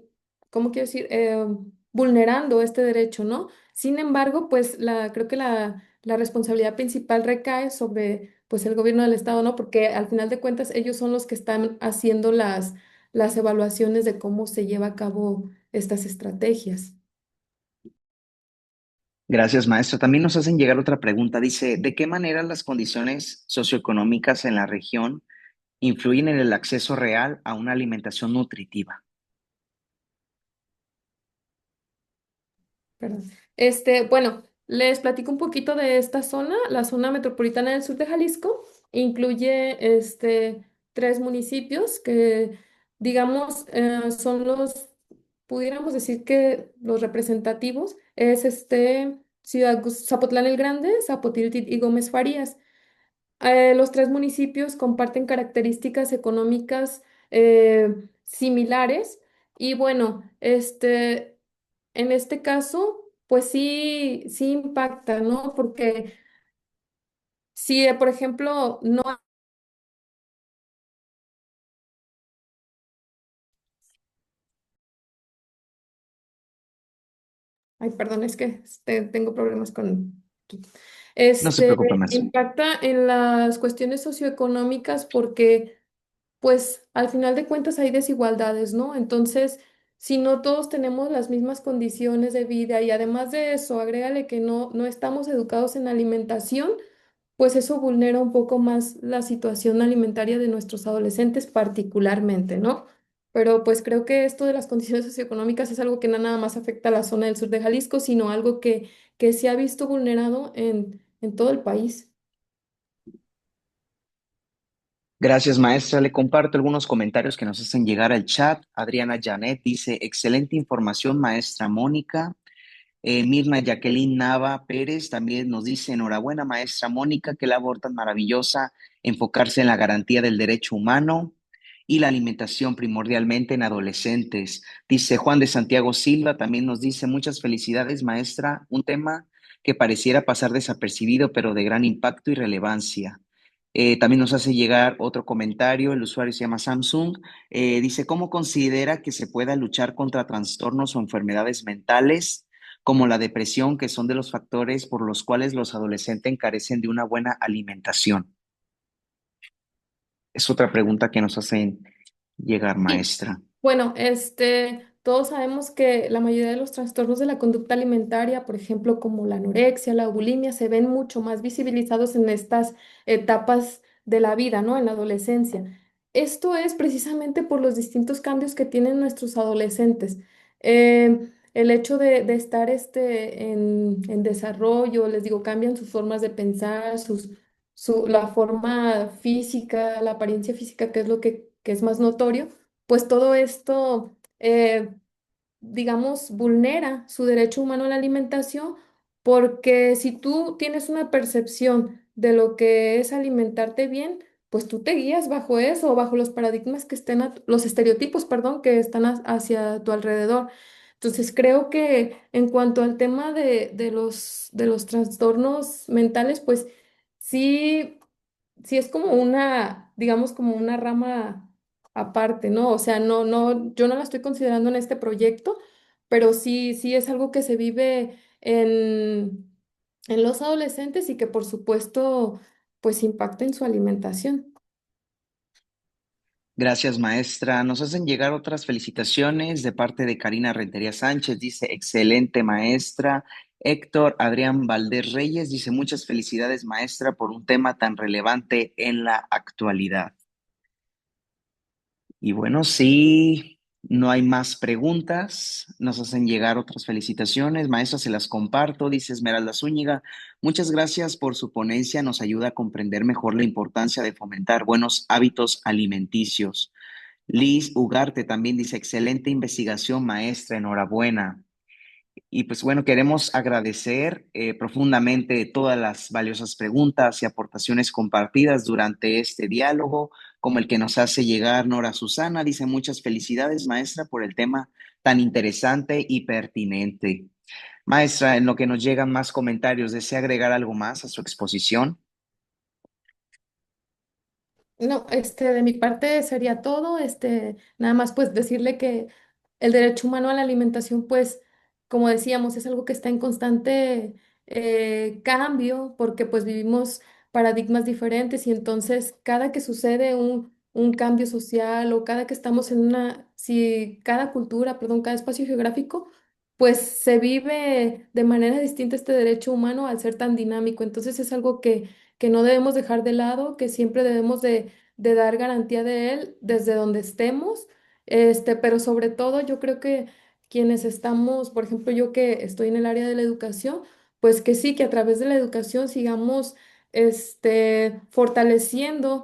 ¿cómo quiero decir? Vulnerando este derecho, ¿no? Sin embargo, pues creo que la responsabilidad principal recae sobre pues el gobierno del estado, ¿no? Porque al final de cuentas ellos son los que están haciendo las evaluaciones de cómo se lleva a cabo estas estrategias. Gracias, maestra. También nos hacen llegar otra pregunta. Dice, ¿de qué manera las condiciones socioeconómicas en la región influyen en el acceso real a una alimentación nutritiva? Perdón. Bueno, les platico un poquito de esta zona. La zona metropolitana del sur de Jalisco incluye tres municipios que, digamos, son pudiéramos decir que los representativos. Es Zapotlán el Grande, Zapotiltic y Gómez Farías. Los tres municipios comparten características económicas similares, y bueno, en este caso, pues sí, sí impacta, ¿no? Porque si, por ejemplo, no, ay, perdón, es que tengo problemas con aquí. No se preocupe, maestra. Impacta en las cuestiones socioeconómicas porque pues al final de cuentas hay desigualdades, ¿no? Entonces, si no todos tenemos las mismas condiciones de vida y además de eso, agrégale que no estamos educados en alimentación, pues eso vulnera un poco más la situación alimentaria de nuestros adolescentes particularmente, ¿no? Pero pues creo que esto de las condiciones socioeconómicas es algo que no nada más afecta a la zona del sur de Jalisco, sino algo que se ha visto vulnerado en todo el país. Gracias, maestra. Le comparto algunos comentarios que nos hacen llegar al chat. Adriana Janet dice, excelente información, maestra Mónica. Mirna Jacqueline Nava Pérez también nos dice, enhorabuena, maestra Mónica, qué labor tan maravillosa, enfocarse en la garantía del derecho humano y la alimentación primordialmente en adolescentes. Dice Juan de Santiago Silva, también nos dice, muchas felicidades, maestra, un tema que pareciera pasar desapercibido, pero de gran impacto y relevancia. También nos hace llegar otro comentario, el usuario se llama Samsung, dice, ¿cómo considera que se pueda luchar contra trastornos o enfermedades mentales como la depresión, que son de los factores por los cuales los adolescentes carecen de una buena alimentación? Es otra pregunta que nos hacen llegar, Sí. maestra. Bueno, todos sabemos que la mayoría de los trastornos de la conducta alimentaria, por ejemplo, como la anorexia, la bulimia, se ven mucho más visibilizados en estas etapas de la vida, ¿no? En la adolescencia. Esto es precisamente por los distintos cambios que tienen nuestros adolescentes. El hecho de estar en desarrollo, les digo, cambian sus formas de pensar, la forma física, la apariencia física, que es lo que es más notorio, pues todo esto, digamos, vulnera su derecho humano a la alimentación, porque si tú tienes una percepción de lo que es alimentarte bien, pues tú te guías bajo eso, bajo los paradigmas que estén, los estereotipos, perdón, que están hacia tu alrededor. Entonces, creo que en cuanto al tema de los trastornos mentales, pues sí, sí es como una, digamos, como una rama aparte, ¿no? O sea, yo no la estoy considerando en este proyecto, pero sí, sí es algo que se vive en los adolescentes y que por supuesto, pues impacta en su alimentación. Gracias, maestra. Nos hacen llegar otras felicitaciones de parte de Karina Rentería Sánchez. Dice, excelente, maestra. Héctor Adrián Valdés Reyes dice, muchas felicidades, maestra, por un tema tan relevante en la actualidad. Y bueno, sí, no hay más preguntas. Nos hacen llegar otras felicitaciones. Maestra, se las comparto, dice Esmeralda Zúñiga. Muchas gracias por su ponencia. Nos ayuda a comprender mejor la importancia de fomentar buenos hábitos alimenticios. Liz Ugarte también dice, excelente investigación, maestra, enhorabuena. Y pues bueno, queremos agradecer profundamente todas las valiosas preguntas y aportaciones compartidas durante este diálogo, como el que nos hace llegar Nora Susana. Dice, muchas felicidades, maestra, por el tema tan interesante y pertinente. Maestra, en lo que nos llegan más comentarios, ¿desea agregar algo más a su exposición? No, de mi parte sería todo. Nada más pues decirle que el derecho humano a la alimentación, pues, como decíamos, es algo que está en constante cambio porque pues vivimos paradigmas diferentes y entonces cada que sucede un cambio social o cada que estamos en si cada cultura, perdón, cada espacio geográfico, pues se vive de manera distinta este derecho humano al ser tan dinámico. Entonces es algo que no debemos dejar de lado, que siempre debemos de dar garantía de él desde donde estemos, pero sobre todo yo creo que quienes estamos, por ejemplo, yo que estoy en el área de la educación, pues que sí, que a través de la educación sigamos fortaleciendo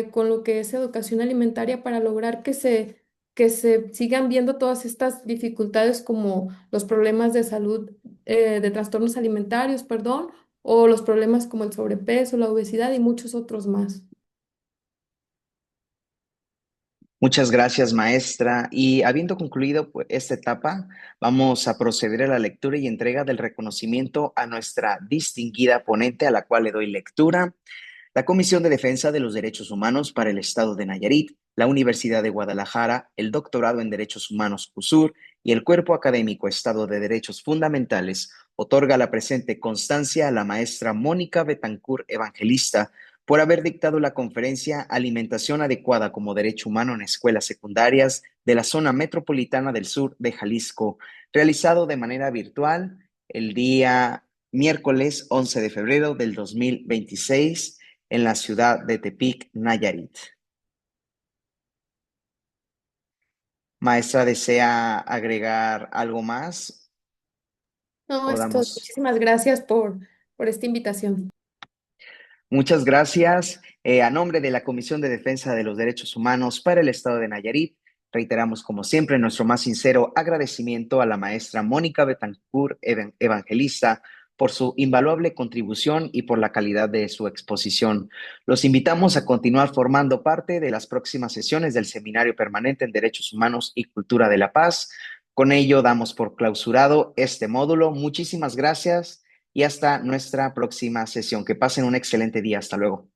con lo que es educación alimentaria para lograr que se sigan viendo todas estas dificultades como los problemas de salud, de trastornos alimentarios, perdón, o los problemas como el sobrepeso, la obesidad y muchos otros más. Muchas gracias, maestra. Y habiendo concluido pues, esta etapa, vamos a proceder a la lectura y entrega del reconocimiento a nuestra distinguida ponente, a la cual le doy lectura. La Comisión de Defensa de los Derechos Humanos para el Estado de Nayarit, la Universidad de Guadalajara, el Doctorado en Derechos Humanos CUSUR y el Cuerpo Académico Estado de Derechos Fundamentales otorga la presente constancia a la maestra Mónica Betancourt Evangelista por haber dictado la conferencia Alimentación Adecuada como Derecho Humano en Escuelas Secundarias de la Zona Metropolitana del Sur de Jalisco, realizado de manera virtual el día miércoles 11 de febrero del 2026 en la ciudad de Tepic, Nayarit. Maestra, ¿desea agregar algo más No, o esto, damos? muchísimas gracias por esta invitación. Muchas gracias. A nombre de la Comisión de Defensa de los Derechos Humanos para el Estado de Nayarit, reiteramos como siempre nuestro más sincero agradecimiento a la maestra Mónica Betancourt Evangelista por su invaluable contribución y por la calidad de su exposición. Los invitamos a continuar formando parte de las próximas sesiones del Seminario Permanente en Derechos Humanos y Cultura de la Paz. Con ello damos por clausurado este módulo. Muchísimas gracias y hasta nuestra próxima sesión. Que pasen un excelente día. Hasta luego.